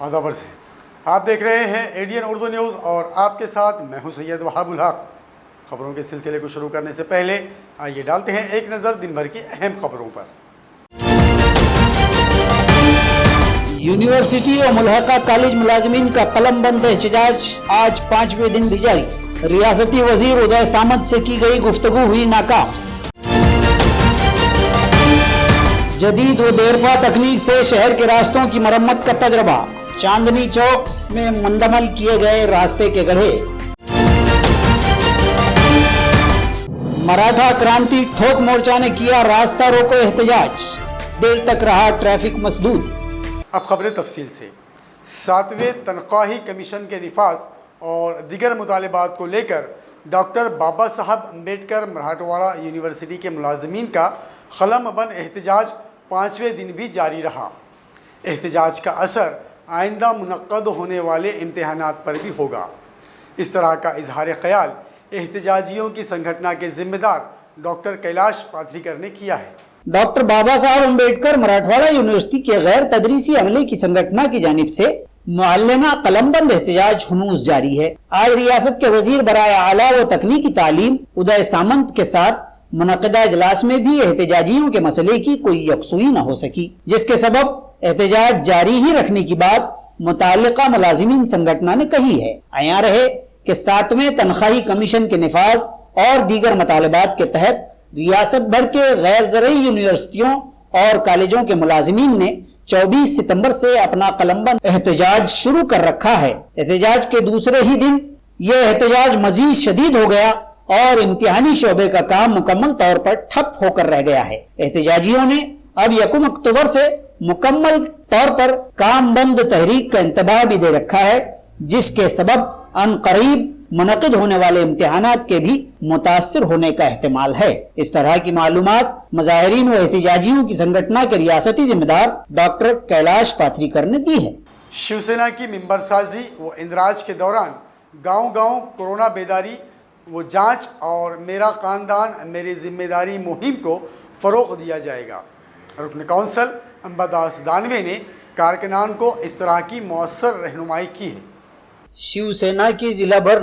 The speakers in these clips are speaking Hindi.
आदाब अर्ज़ है। आप देख रहे हैं एडीएन उर्दू न्यूज़ और आपके साथ मैं हूं सैयद वहाबुल हक। खबरों के सिलसिले को शुरू करने से पहले आइए डालते हैं एक नज़र दिन भर की अहम खबरों पर। यूनिवर्सिटी और मुल्हका कॉलेज मुलाजमीन का कलम बंद एहतजाज आज 5वें दिन भी जारी। रियासती वजीर उदय सामंत से की गई गुफ्तगू हुई नाकाम। जदीद व देरपा तकनीक से शहर के रास्तों की मरम्मत का तजर्बा। चांदनी चौक में मुंदमल किए गए रास्ते के गड्ढे। मराठा क्रांति ठोक मोर्चा ने किया रास्ता रोको एहतजाज। देर तक रहा ट्रैफिक मसदूद। अब खबरें तफसील से। 7वें तनख्वाही कमीशन के निफाज और दीगर मुतालिबात को लेकर डॉक्टर बाबा साहब अम्बेडकर मराठवाड़ा यूनिवर्सिटी के मुलाजमीन का खलम बंद एहतजाज 5वें दिन भी जारी रहा। एहतजाज का असर आइंदा मुनक्कद होने वाले इम्तिहानात पर भी होगा। इस तरह का इजहार ख्याल एहतजाजियों की संगठना के जिम्मेदार डॉक्टर कैलाश पाथरीकर ने किया है। डॉक्टर बाबा साहब अम्बेडकर मराठवाड़ा यूनिवर्सिटी के गैर तदरीसी अमले की संगठना की जानिब से मुअल्लिमा कलमबंद एहतजाज हुनूस जारी है। आज रियासत के वजीर बराए आला व तकनीकी तालीम उदय सामंत के साथ मुनक़दा इजलास में भी एहतजाजियों के मसले की कोई यकसुई न हो सकी, जिसके सबब एहतजाज जारी ही रखने की बात मुताल्लिका मुलाजिमीन संगठना ने कही है। आया रहे कि 7वें तनख्वाही कमीशन के निफाज और दीगर मुतालबात के तहत रियासत भर के गैर ज़रई यूनिवर्सिटियों और कॉलेजों के मुलाजिमीन ने 24 सितंबर से अपना कलमबंद एहतजाज शुरू कर रखा है। एहतजाज के दूसरे ही दिन यह एहतजाज मजीद शदीद हो गया और इम्तिहानी शोबे का काम मुकम्मल तौर पर ठप होकर रह गया है। एहतजाजियों ने अब 1 अक्टूबर से मुकम्मल तौर पर काम बंद तहरीक का इंतबाह भी दे रखा है, जिसके सबब अनकरीब मुनक़िद होने वाले इम्तिहानात के भी मुतासिर होने का एहतमाल है। इस तरह की मालूमात मुजाहिरीन व एहतजाजियों की संगठना के रियासती जिम्मेदार डॉक्टर कैलाश पाथरीकर ने दी है। शिवसेना की मिंबरसाजी व इंदराज के दौरान गांव-गांव कोरोना बेदारी वो जांच और मेरा खानदान मेरी जिम्मेदारी मुहिम को फ़रोग़ दिया जाएगा। रुकन कौंसल अंबादास दानवे ने कारकुनान को इस तरह की मौसर रहनुमाई की है। शिवसेना की जिला भर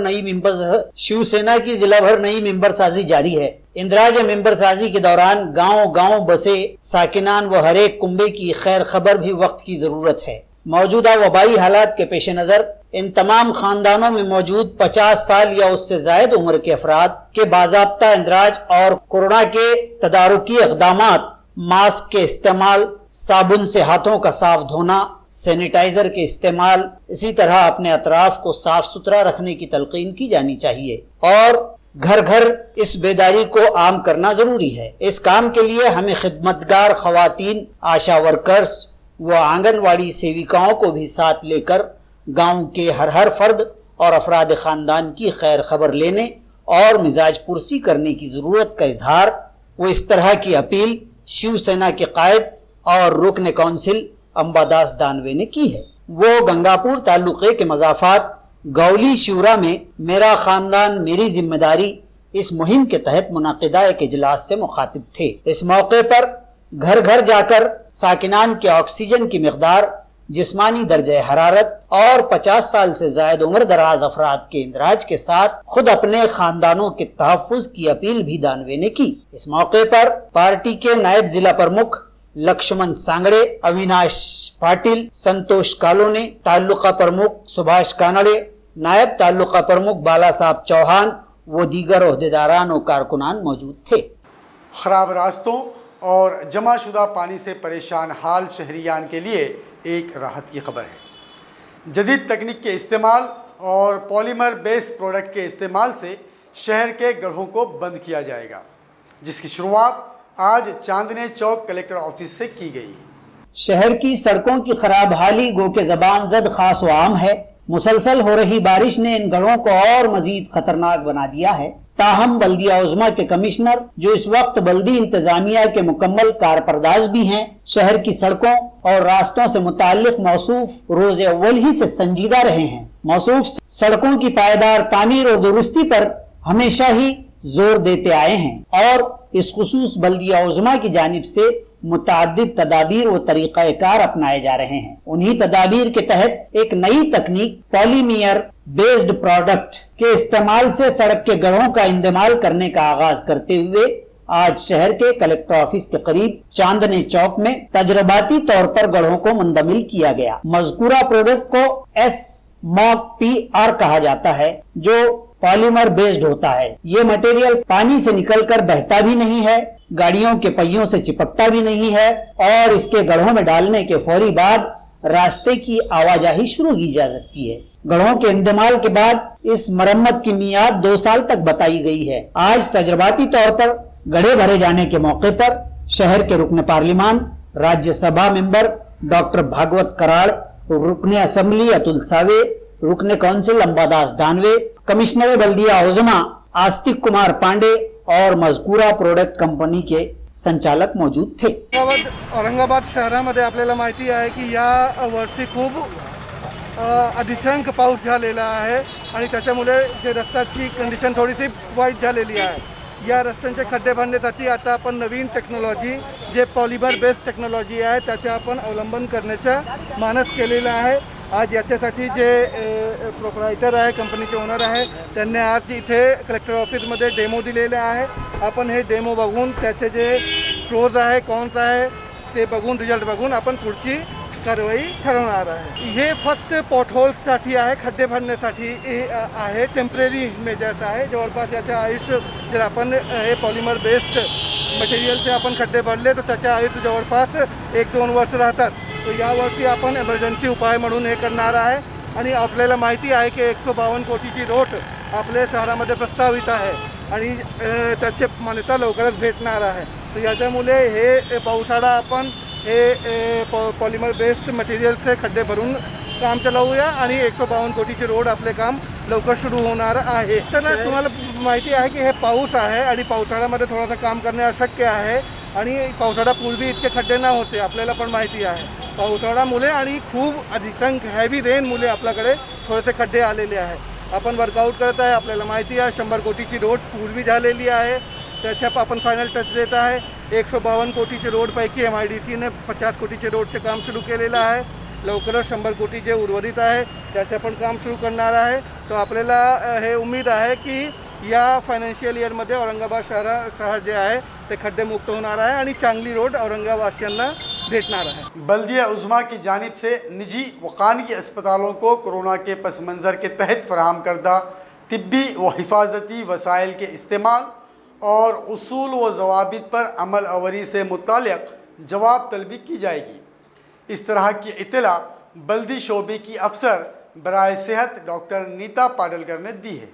नई मिंबरसाजी जारी है। इंदराज मिंबरसाजी के दौरान गांव-गांव बसे साकिनान व हरेक कुंबे की खैर खबर भी वक्त की जरूरत है। मौजूदा वबाई हालात के पेश नज़र इन तमाम खानदानों में मौजूद 50 साल या उससे जायद उम्र के अफराद के बाज़ाब्ता इंदराज और कोरोना के तदारुकी इक़दामात, मास्क के इस्तेमाल, साबुन से हाथों का साफ धोना, सैनिटाइजर के इस्तेमाल, इसी तरह अपने अतराफ को साफ सुथरा रखने की तलकीन की जानी चाहिए और घर घर इस बेदारी को आम करना जरूरी है। इस काम के लिए हमें खिदमतगार खवातीन, आशा वर्कर्स व आंगनवाड़ी सेविकाओं को भी साथ लेकर गांव के हर फर्द और अफराद खानदान की खैर खबर लेने और मिजाज पुरसी करने की जरूरत का इजहार व इस तरह की अपील शिवसेना के कायद और रुकन कौंसिल अंबादास दानवे ने की है। वो गंगापुर तालुके के मजाफात गौली शिवरा में मेरा खानदान मेरी जिम्मेदारी इस मुहिम के तहत मुनाकिदा एक इजलास से मुखातिब थे। इस मौके पर घर घर जाकर साकिनान के ऑक्सीजन की मिकदार, जिस्मानी दर्जे हरारत और 50 साल से जायद उम्र दराज अफराद के इंदराज के साथ खुद अपने खानदानों के तहफ़्फ़ुज़ की अपील भी दानवे ने की। इस मौके पर पार्टी के नायब जिला प्रमुख लक्ष्मण सांगड़े, अविनाश पाटिल, संतोष कालोने, ताल्लुका प्रमुख सुभाष कानड़े, नायब ताल्लुका प्रमुख बाला साहब चौहान वो दीगर ओहदेदारान और कारकुनान मौजूद थे। खराब रास्तों और जमाशुदा पानी से परेशान हाल शहरियान के लिए एक राहत की खबर है। जदीद तकनीक के इस्तेमाल और पॉलीमर बेस्ड प्रोडक्ट के इस्तेमाल से शहर के गड्ढों को बंद किया जाएगा, जिसकी शुरुआत आज चांदनी चौक कलेक्टर ऑफिस से की गई। शहर की सड़कों की खराब हाली गो के ज़बान ज़द खास व आम है। मुसलसल हो रही बारिश ने इन गढ़ों को और मजीद खतरनाक बना दिया है। ताहम बल्दिया उज़्मा के कमिश्नर, जो इस वक्त बल्दी इंतजामिया के मुकम्मल कारपरदाज भी हैं, शहर की सड़कों और रास्तों से मुताल्लिक मौसूफ रोज़े अव्वल ही से संजीदा रहे हैं। मौसूफ सड़कों की पायदार तामीर और दुरुस्ती पर हमेशा ही जोर देते आए हैं और इस खुसूस बल्दिया उज़्मा की जानिब से मुतअद्दिद तदाबीर व तरीक़ाकार अपनाए जा रहे हैं। उन्हीं तदाबीर के तहत एक नई तकनीक पॉलीमर बेस्ड प्रोडक्ट के इस्तेमाल से सड़क के गढ़ों का इंदमाल करने का आगाज करते हुए आज शहर के कलेक्टर ऑफिस के करीब चांदनी चौक में तजरबाती तौर पर गढ़ों को मुंदमिल किया गया। मज़कूरा प्रोडक्ट को SMOG-PR कहा जाता है, जो पॉलीमर बेस्ड होता है। ये मटेरियल पानी से निकलकर बहता भी नहीं है, गाड़ियों के पहियों से चिपकता भी नहीं है और इसके गढ़ों में डालने के फौरी बाद रास्ते की आवाजाही शुरू की जा सकती है। गढ़ों के इंदमाल के बाद इस मरम्मत की मियाद 2 साल तक बताई गई है। आज तजरबाती तौर पर गढ़े भरे जाने के मौके पर शहर के रुकन पार्लिमान, राज्यसभा मेंबर डॉक्टर भागवत कराड़, रुकने असेंबली अतुल सावे, रुकने काउंसिल अंबादास दानवे, कमिश्नर बल्दिया उज़मा आस्तिक कुमार पांडे और मज़कूरा प्रोडक्ट कंपनी के संचालक मौजूद थे। औरंगाबाद शहरामध्ये आपल्याला माहिती आहे की या वर्षी खूप अधिकांश पाऊस झालेला आहे आणि त्याच्यामुळे जे रस्त्याची कंडिशन थोडीशी वाईट झालेली आहे। या रस्त्यांचे खड्डे बांधण्यासाठी आता आपण नवीन टेक्नॉलॉजी जे पॉलिमर बेस्ड टेक्नॉलॉजी आहे त्याचे आपण अवलंबन करण्याचा मानस केलेला आहे। आज याच्यासाठी जे प्रोप्रायटर आहे, कंपनीचे ओनर आहे, त्यांनी आज इथे कलेक्टर ऑफिसमध्ये डेमो दिलेले आहे। आपण हे डेमो बघून त्याचे जे प्रोज आहे, कॉन्स आहे ते बघून, रिझल्ट बघून आपण पुढची कारवाई ठरवणार आहे। हे फक्त पॉटहोल्ससाठी आहे, खड्डे भरण्यासाठी आहे, टेम्पररी मेजर्स आहे। जवळपास याचं आयुष्य जर आपण हे पॉलिमर बेस्ड मटेरियलचे आपण खड्डे भरले तर त्याचं आयुष्य जवळपास 1-2 वर्ष राहतात। तो यावर्षी आपण एमर्जन्सी उपाय म्हणून हे करणार आहे आणि आपल्याला माहिती आहे की 152 कोटीची रोड आपल्या शहरामध्ये प्रस्तावित आहे आणि त्याची मान्यता लवकरच भेटणार आहे। तर याच्यामुळे हे पावसाळा आपण हे पॉलिमर बेस्ड मटेरियलचे खड्डे भरून काम चलावूया आणि 152 कोटीचे रोड आपले काम लवकर सुरू होणार आहे। तर तुम्हाला माहिती आहे की हे पाऊस आहे आणि पावसाळ्यामध्ये थोडासा काम करणे अशक्य आहे आणि पावसाळ्यापूर्वी इतके खड्डे न होते, आपल्याला पण माहिती आहे। पावसाळ्यामुळे आणि खूप अधिकांश हेवी रेनमुळे आपल्याकडे थोडेसे खड्डे आलेले आहे। आपण वर्कआउट करत आहे, आपल्याला माहिती आहे 100 कोटीची रोड पूर्वी झालेली आहे, त्याच्या आपण फायनल टच देत आहे। 152 कोटीचे रोडपैकी MIDCने 50 कोटीचे रोडचे काम सुरू केलेलं आहे। लवकरच 100 कोटी जे उर्वरित आहे त्याचं पण काम सुरू करणार आहे। तो आपल्याला हे उम्मीद आहे की या फायनान्शियल ईयरमध्ये औरंगाबाद शहर जे आहे ते खड्डे मुक्त होणार आहे आणि चांगली रोड औरंगाबादवासियांना भेटणार आहे। बल्दिया उज़मा की जानिब से निजी व खानगी अस्पतालों को कोरोना के पस मंज़र के तहत फराहम करदा तिब्बी व हिफाजती वसाइल के इस्तेमाल और उसूल व ज़वाबित पर अमल अवरी से मुताल्लिक़ जवाब तलबी की जाएगी। इस तरह की इत्तला बल्दी शोबे की अफसर बराए सेहत डॉक्टर नीता पाडलकर ने दी है।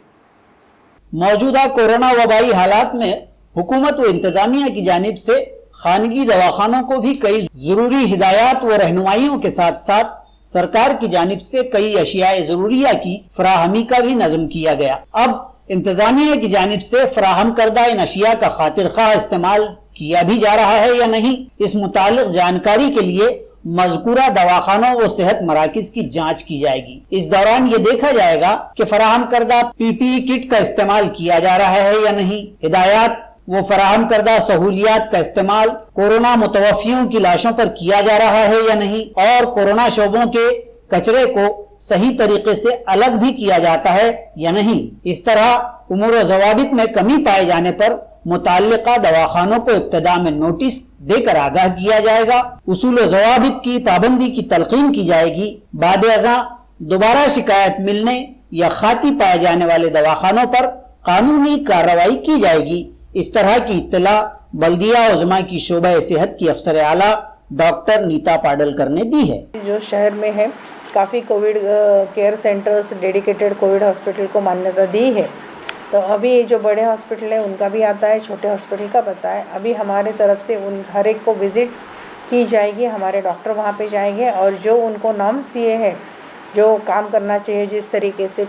मौजूदा कोरोना वबाई हालात में हुकूमत व इंतजामिया की जानिब से खानगी दवाखानों को भी कई जरूरी हिदायत व रहनुमाइयों के साथ साथ सरकार की जानिब से कई अशियाए जरूरिया की फराहमी का भी नज़म किया गया। अब इंतजामिया की जानिब से फराहम करदा इन अशिया का खातिर खा इस्तेमाल किया भी जा रहा है या नहीं, इस मुतालिक जानकारी के लिए मज़कूरा दवाखानों व सेहत मराकिज की जांच की जाएगी। इस दौरान ये देखा जाएगा कि फराहम करदा PPE किट का इस्तेमाल किया जा रहा है या नहीं, हिदायत वो फराहम करदा सहूलियात का इस्तेमाल कोरोना मुतवफ़ियों की लाशों पर किया जा रहा है या नहीं, और कोरोना शोबों के कचरे को सही तरीके से अलग भी किया जाता है या नहीं। इस तरह उमूर व ज़वाबित में कमी पाए जाने पर मुताल्लिका दवाखानों को इब्तिदा में नोटिस देकर आगाह किया जाएगा। उसूल व ज़वाबित की पाबंदी की तलकीन की जाएगी। बाद अज़ां दोबारा शिकायत मिलने या खाती पाए जाने वाले दवाखानों पर कानूनी कार्रवाई की जाएगी। इस तरह की इत्तला बल्दिया उज़मा की शोबा सेहत की अफसर आला डॉक्टर नीता पाडलकर ने दी है। जो शहर में है काफ़ी Covid care centres, dedicated Covid hospital को मान्यता दी है। तो अभी जो बड़े हॉस्पिटल है उनका भी आता है, छोटे हॉस्पिटल का पता है। अभी हमारे तरफ से उन हर एक को विज़िट की जाएगी, हमारे डॉक्टर वहाँ पे जाएंगे और जो उनको नॉर्म्स दिए हैं, जो काम करना चाहिए, जिस तरीके से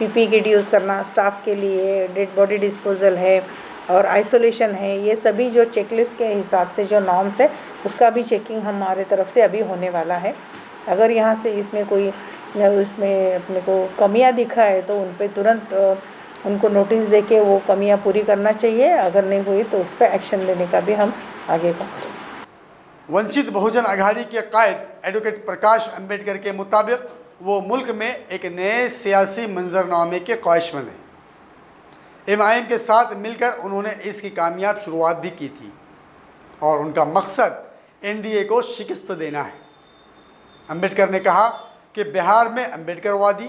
PPE किट यूज़ करना स्टाफ के लिए, डेड बॉडी डिस्पोजल है और आइसोलेशन है, ये सभी जो चेकलिस्ट के हिसाब से जो नॉर्म्स है उसका भी चेकिंग हमारे तरफ से अभी होने वाला है। अगर यहाँ से इसमें कोई इसमें अपने को कमियाँ दिखा है तो उन पर तुरंत उनको नोटिस देके वो कमियाँ पूरी करना चाहिए। अगर नहीं हुई तो उस पर एक्शन लेने का भी हम आगे का करेंगे। वंचित बहुजन अघाड़ी के कायद एडवोकेट प्रकाश अंबेडकर के मुताबिक वो मुल्क में एक नए सियासी मंजरनामे के ख्वाहिशमंद हैं। MIM के साथ मिलकर उन्होंने इसकी कामयाब शुरुआत भी की थी और उनका मकसद NDA को शिकस्त देना है। अंबेडकर ने कहा कि बिहार में अंबेडकरवादी,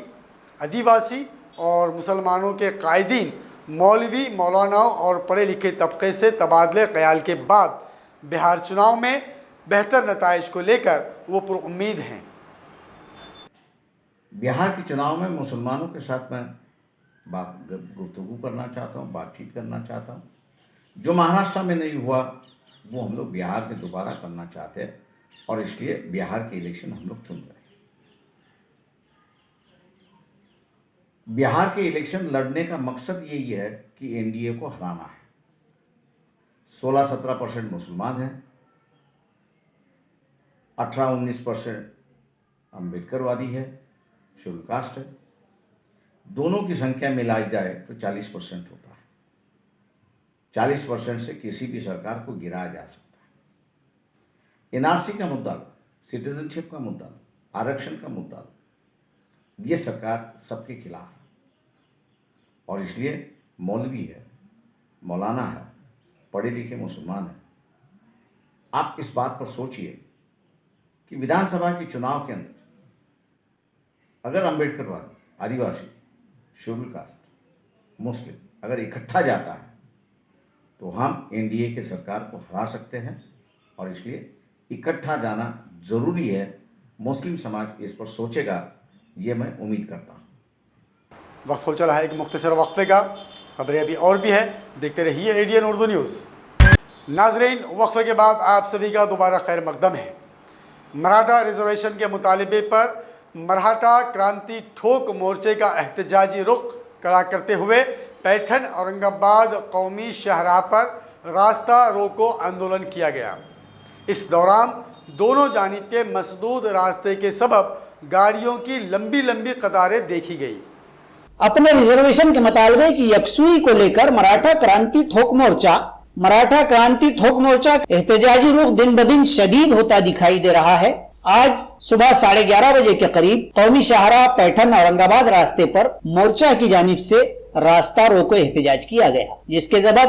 आदिवासी और मुसलमानों के कायदीन, मौलवी, मौलानाओं और पढ़े लिखे तबके से तबादले ख्याल के बाद बिहार चुनाव में बेहतर नताइज को लेकर वो पुरुम्मीद हैं। बिहार के चुनाव में मुसलमानों के साथ मैं गुफ्तगू करना चाहता हूँ, बातचीत करना चाहता हूँ। जो महाराष्ट्र में नहीं हुआ वो हम लोग बिहार में दोबारा करना चाहते हैं और इसलिए बिहार के इलेक्शन हम लोग चुन रहे हैं। बिहार के इलेक्शन लड़ने का मकसद यही है कि NDA को हराना है। 16-17% मुसलमान हैं, 18-19% अम्बेडकरवादी है, शेड्यूल कास्ट है। दोनों की संख्या मिलाई जाए तो 40% होता है। 40% से किसी भी सरकार को गिराया जा सकता है। NRC का मुद्दा, सिटीजनशिप का मुद्दा, आरक्षण का मुद्दा, ये सरकार सबके खिलाफ है और इसलिए मौलवी है, मौलाना है, पढ़े लिखे मुसलमान हैं। आप इस बात पर सोचिए कि विधानसभा के चुनाव के अंदर अगर अम्बेडकरवादी, आदिवासी, शेड्यूल कास्ट, मुस्लिम अगर इकट्ठा जाता है तो हम NDA के सरकार को हरा सकते हैं और इसलिए इकट्ठा जाना ज़रूरी है। मुस्लिम समाज इस पर सोचेगा, ये मैं उम्मीद करता हूँ। वक्त हो चला है एक मुख्तसर वक्फे का। खबरें अभी और भी है, देखते रहिए ADN उर्दू न्यूज़। नाजरीन, वक्फे के बाद आप सभी का दोबारा खैर मकदम है। मराठा रिजर्वेशन के मुतालबे पर मराठा क्रांति ठोक मोर्चे का एहतजाजी रुख खड़ा करते हुए पैठन औरंगाबाद कौमी शाहराह पर रास्ता रोको आंदोलन किया गया। इस दौरान दोनों जानिब के मसदूद रास्ते के सबब गाड़ियों की लंबी लंबी कतारें देखी गई। अपने रिजर्वेशन के मुतालबे की यकसुई को लेकर मराठा क्रांति ठोक मोर्चा एहतजाजी रुख दिन ब दिन शदीद होता दिखाई दे रहा है। आज सुबह 11:30 बजे के करीब कौमी शाहराह पैठन औरंगाबाद रास्ते पर मोर्चा की जानिब से रास्ता रोको एहतजाज किया गया, जिसके सबब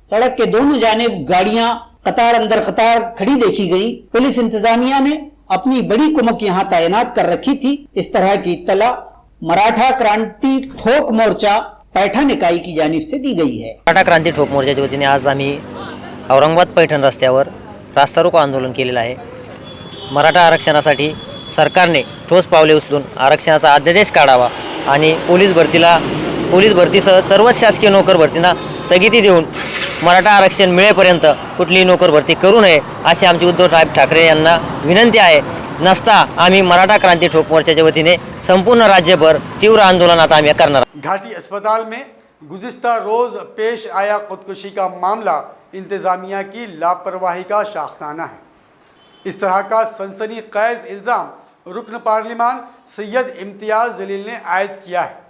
सड़क के दोनों जानिब गाड़ियां कतार अंदर कतार खड़ी देखी गई। पुलिस इंतजामिया ने अपनी बड़ी कुमक यहाँ तैनात कर रखी थी। इस तरह की इत्तला मराठा क्रांति ठोक मोर्चा पैठण इकाई की जानिब से दी गई है। मराठा क्रांती ठोक मोर्चाच्या वतीने आज आम्ही औरंगाबाद पैठण रस्त्यावर रास्ता रोको आंदोलन केलेलं आहे। मराठा आरक्षणासाठी सरकारने ठोस पावले उचलून आरक्षणाचा अध्यादेश काढावा आणि पोलीस भरतीसह सर्वच शासकीय नोकर भरतींना स्थगिती देऊन मराठा आरक्षण मिळेपर्यंत कुठलीही नोकर भरती करू नये अशी आमची उद्धव साहेब ठाकरे यांना विनंती आहे। नसता आम्ही मराठा क्रांती ठोक मोर्चाच्या वतीने संपूर्ण राज्यभर तीव्र आंदोलनात आम्ही करणार। घाटी अस्पताल में गुज़िश्ता रोज़ पेश आया खुदकुशी का मामला इंतज़ामिया की लापरवाही का शाखसाना है। इस तरह का सनसनीखेज़ इल्ज़ाम रुकन पार्लिमान सैयद इम्तियाज़ जलील ने आयद किया है।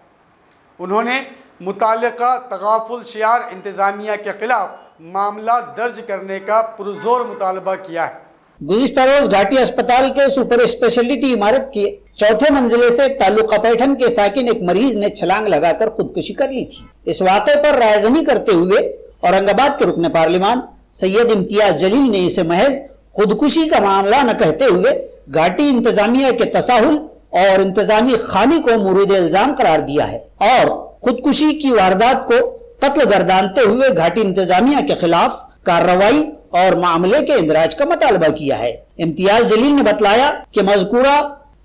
उन्होंने मुताल्लिका तगाफुल शियार इंतज़ामिया के खिलाफ मामला दर्ज करने का पुरजोर मुतालबा किया है। गुज़िश्ता रोज घाटी अस्पताल के सुपर स्पेशलिटी इमारत के चौथे मंजिले से तालुका पैठन के साकिन एक मरीज ने छलांग लगाकर खुदकुशी कर ली थी। इस वाक़े पर रायज़नी करते हुए औरंगाबाद के रुकन पार्लिमान सैयद इम्तियाज जलील ने इसे महज खुदकुशी का मामला न कहते हुए घाटी इंतजामिया के तसाहुल और इंतजामी खामी को मुरीद इल्जाम करार दिया है और खुदकुशी की वारदात को कत्ल गर्दानते हुए घाटी इंतजामिया के खिलाफ कार्रवाई और मामले के इंदराज का मुतालबा किया है। इम्तियाज जलील ने बतलाया कि मज़कूरा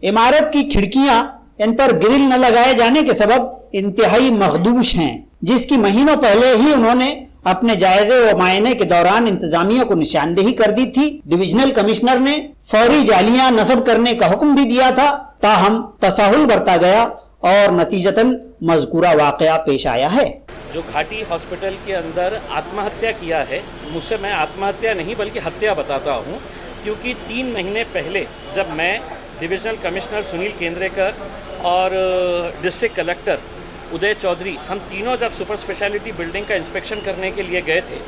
इमारत की खिड़कियां इन पर ग्रिल न लगाए जाने के सबब इंतहाई मखदूश हैं, जिसकी महीनों पहले ही उन्होंने अपने जायजे व मायने के दौरान इंतजामिया को निशानदेही कर दी थी। डिविजनल कमिश्नर ने फौरी जालियां नस्ब करने का हुक्म भी दिया था, ताहम तसाहुल बरता गया और नतीजतन मज़कूरा वाक़या पेश आया है। जो घाटी हॉस्पिटल के अंदर आत्महत्या किया है, मुझसे मैं आत्महत्या नहीं बल्कि हत्या बताता हूँ, क्योंकि 3 महीने पहले जब मैं डिविजनल कमिश्नर सुनील केंद्रेकर और डिस्ट्रिक्ट कलेक्टर उदय चौधरी, हम तीनों जब सुपर स्पेशलिटी बिल्डिंग का इंस्पेक्शन करने के लिए गए थे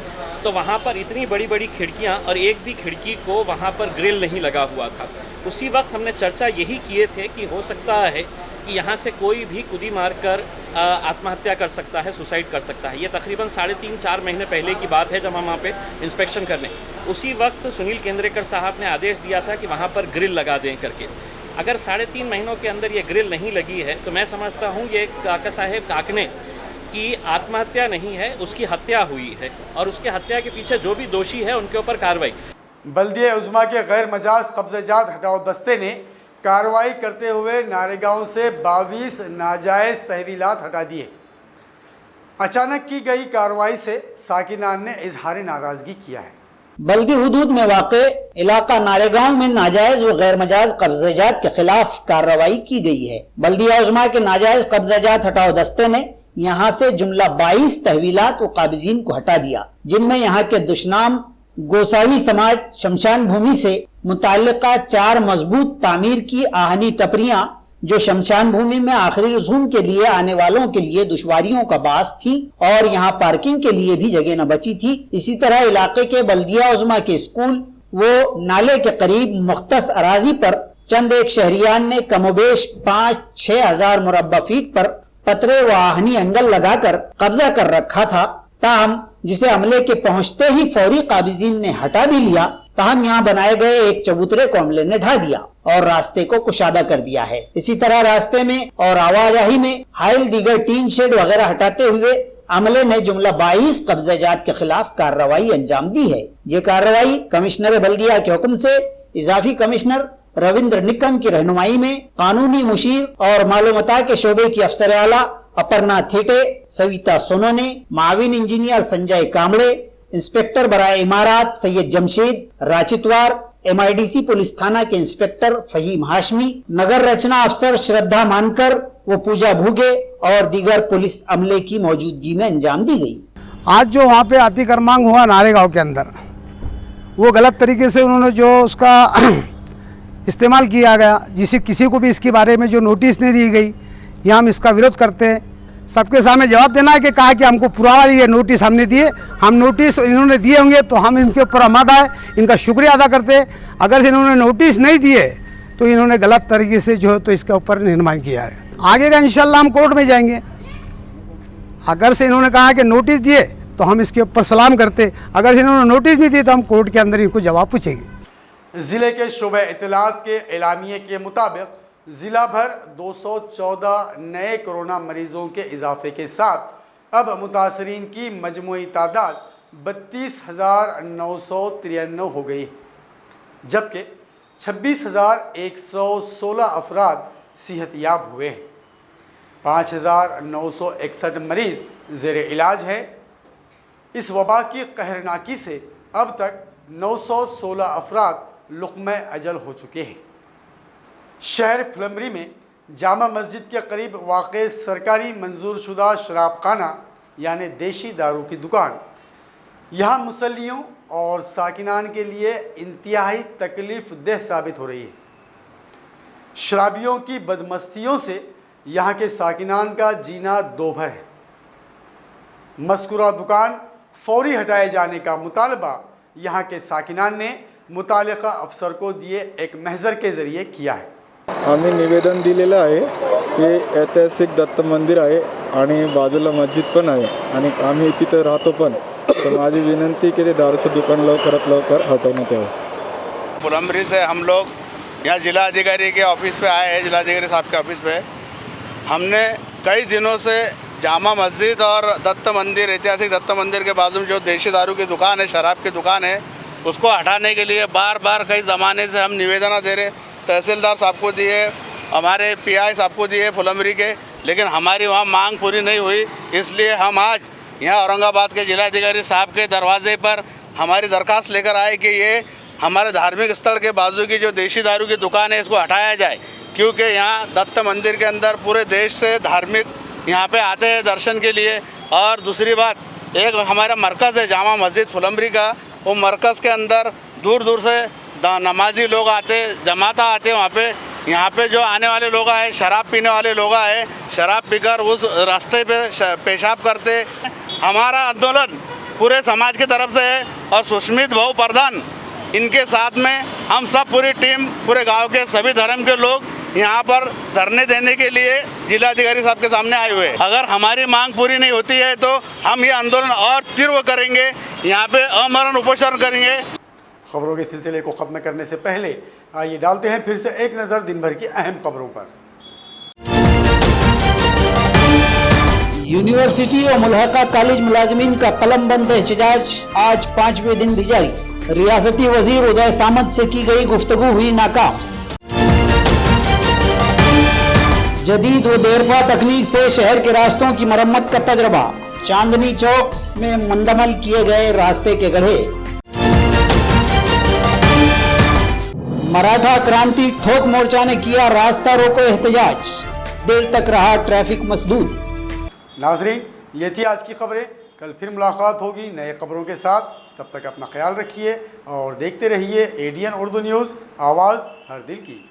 तो वहाँ पर इतनी बड़ी बड़ी खिड़कियाँ और एक भी खिड़की को वहाँ पर ग्रिल नहीं लगा हुआ था। उसी वक्त हमने चर्चा यही किए थे कि हो सकता है कि यहाँ से कोई भी कुदी मारकर आत्महत्या कर सकता है, सुसाइड कर सकता है। ये तकरीबन 3.5-4 महीने पहले की बात है जब हम वहाँ पे इंस्पेक्शन करने, उसी वक्त सुनील केंद्रेकर साहब ने आदेश दिया था कि वहाँ पर ग्रिल लगा दें करके। अगर 3.5 महीनों के अंदर ये ग्रिल नहीं लगी है तो मैं समझता हूँ ये काका साहेब काकने की आत्महत्या नहीं है, उसकी हत्या हुई है और उसके हत्या के पीछे जो भी दोषी है उनके ऊपर कार्रवाई। बल्दिया उज़्मा के गैर मजाज कब्ज़ात हटाओ दस्ते ने कार्रवाई करते हुए नारेगांव से 22 नाजायज़ तहवीलात हटा दिए। अचानक की गई कार्रवाई से साकिनान ने इजहार नाराज़गी किया है। बल्दी हुदूद में वाक़े इलाका नारेगांव में नाजायज व गैर मजाज कब्ज़ात के खिलाफ कार्रवाई की गई है। बल्दिया उज़्मा के नाजायज कब्ज़ात हटाओ दस्ते ने यहाँ से जुमला 22 तहवीलात व काबिज़ीन को हटा दिया, जिनमें यहाँ के दुश्नाम गोसावी समाज शमशान भूमि से मुताल्लिका 4 मजबूत तामीर की आहनी टपरियां जो शमशान भूमि में आखिरी रसूम के लिए आने वालों के लिए दुश्वारियों का बास थी और यहाँ पार्किंग के लिए भी जगह न बची थी। इसी तरह इलाके के बल्दिया उज़्मा के स्कूल वो नाले के करीब मुख्तस अराजी पर चंद एक शहरियान ने कमोबेश 5-6 हजार मुरब्बा फीट पर पतरे व आहनी एंगल लगाकर कब्जा कर रखा था। ताहम जिसे अमले के पहुंचते ही फौरी काबिजीन ने हटा भी लिया, ताहम यहाँ बनाए गए एक चबूतरे को अमले ने ढा दिया और रास्ते को कुशादा कर दिया है। इसी तरह रास्ते में और आवाजाही में हाइल दीगर टीन शेड वगैरह हटाते हुए अमले ने जुमला 22 कब्ज़ात के खिलाफ कार्रवाई अंजाम दी है। ये कार्रवाई कमिश्नर बल्दिया के हुक्म से इजाफी कमिश्नर रविंद्र निकम की रहनुमाई में कानूनी मुशीर और मालूमता के शोबे की अफसर आला अपर्णा थेटे, सविता सोनोने, माविन इंजीनियर संजय कामड़े, इंस्पेक्टर बराए इमारात सैयद जमशेद राचितवार, MIDC पुलिस थाना के इंस्पेक्टर फहीम हाशमी, नगर रचना अफसर श्रद्धा मानकर वो पूजा भूगे और दीगर पुलिस अमले की मौजूदगी में अंजाम दी गई। आज जो वहाँ पे अतिक्रमण हुआ नारेगांव के अंदर, वो गलत तरीके से उन्होंने जो उसका इस्तेमाल किया गया, जिसे किसी को भी इसके बारे में जो नोटिस नहीं दी गई, यहाँ हम इसका विरोध करते हैं। सबके सामने जवाब देना है कि कहा कि हमको पुरावा ये नोटिस हमने दिए, हम नोटिस इन्होंने दिए होंगे तो हम इनके ऊपर अमल आए, इनका शुक्रिया अदा करते हैं। अगर इन्होंने नोटिस नहीं दिए तो इन्होंने गलत तरीके से जो है तो इसके ऊपर निर्माण किया है। आगे का इंशाल्लाह हम कोर्ट में जाएंगे। अगर से इन्होंने कहा कि नोटिस दिए तो हम इसके ऊपर सलाम करते, अगर इन्होंने नोटिस नहीं दिए तो हम कोर्ट के अंदर इनको जवाब पूछेंगे। ज़िले के शोबे इत्तलात के एलामिये के मुताबिक ज़िला भर 214 नए कोरोना मरीज़ों के इजाफे के साथ अब मुतासरीन की मजमूई तादाद 32,993 हो गई, जबकि 26,116 अफराद सेहतयाब हुए हैं। 5,961 मरीज़ ज़ेर इलाज हैं। इस वबा की कहरनाकी से अब तक 916 अफराद लुक़्मे अजल हो चुके हैं। शहर फुलंबरी में जामा मस्जिद के करीब वाक़े सरकारी मंजूर शुदा शराबखाना यानी देशी दारू की दुकान यहाँ मुसल्लियों और साकिनान के लिए इंतहाई तकलीफ़ देह साबित हो रही है। शराबियों की बदमस्तियों से यहाँ के साकिनान का जीना दोभर है। मज़कूरा दुकान फौरी हटाए जाने का मुतालबा यहाँ के साकिनान ने मुतालिका अफसर को दिए एक महजर के ज़रिए किया है। आम्ही निवेदन दिलेलं आहे हे ऐतिहासिक दत्त मंदिर आहे आणि बाजूला मस्जिद पण आहे आणि आम्ही तिथं राहतो पण, तर माझी विनंती की ते दारूचं दुकान लवकरात लवकर हटवण्यात यावं। फुलंबरी से हम लोग यहाँ जिला अधिकारी के ऑफिस पे आए हैं, जिला अधिकारी साहब के ऑफिस पे। हमने कई दिनों से जामा मस्जिद और दत्त मंदिर, ऐतिहासिक दत्त मंदिर के बाजू में जो देशी दारू की दुकान है, शराब की दुकान है, उसको हटाने के लिए बार बार कई ज़माने से हम निवेदन दे रहे, तहसीलदार साहब को दिए, हमारे PI साहब को दिए फुलंबरी के, लेकिन हमारी वहाँ मांग पूरी नहीं हुई। इसलिए हम आज यहाँ औरंगाबाद के जिलाधिकारी साहब के दरवाजे पर हमारी दरख्वास्त लेकर आए कि ये हमारे धार्मिक स्थल के बाजू की जो देशी दारू की दुकान है इसको हटाया जाए, क्योंकि यहाँ दत्त मंदिर के अंदर पूरे देश से धार्मिक यहाँ पे आते हैं दर्शन के लिए। और दूसरी बात, एक हमारा मरकज़ है जामा मस्जिद फुलंबरी का, वो मरकज़ के अंदर दूर दूर से नमाजी लोग आते, जमाता आते वहाँ पे। यहाँ पे जो आने वाले लोग आए, शराब पीने वाले लोग आए, शराब पीकर उस रास्ते पे पेशाब करते। हमारा आंदोलन पूरे समाज की तरफ से है और सुष्मित भाऊ प्रधान इनके साथ में हम सब पूरी टीम, पूरे गांव के सभी धर्म के लोग यहाँ पर धरने देने के लिए जिलाधिकारी साहब के सामने आए हुए हैं। अगर हमारी मांग पूरी नहीं होती है तो हम ये आंदोलन और तीव्र करेंगे, यहाँ पे अमरण उपोषण करेंगे। खबरों के सिलसिले को ख़त्म करने से पहले आइए डालते हैं फिर से एक नज़र दिन भर की अहम खबरों पर। यूनिवर्सिटी और मुल्हका कॉलेज मुलाजमीन का कलम बंद एहतजाज आज 5वें दिन भी जारी। रियासती वजीर उदय सामंत से की गई गुफ्तगू हुई नाकाम। जदीद व देरपा तकनीक से शहर के रास्तों की मरम्मत का तजर्बा। चांदनी चौक में मुंदमल किए गए रास्ते के गड्ढे। मराठा क्रांति ठोक मोर्चा ने किया रास्ता रोको एहतजाज। देर तक रहा ट्रैफिक मसदूद। नाजरीन, ये थी आज की खबरें। कल फिर मुलाकात होगी नए खबरों के साथ। तब तक अपना ख्याल रखिए और देखते रहिए ADN उर्दू न्यूज़, आवाज़ हर दिल की।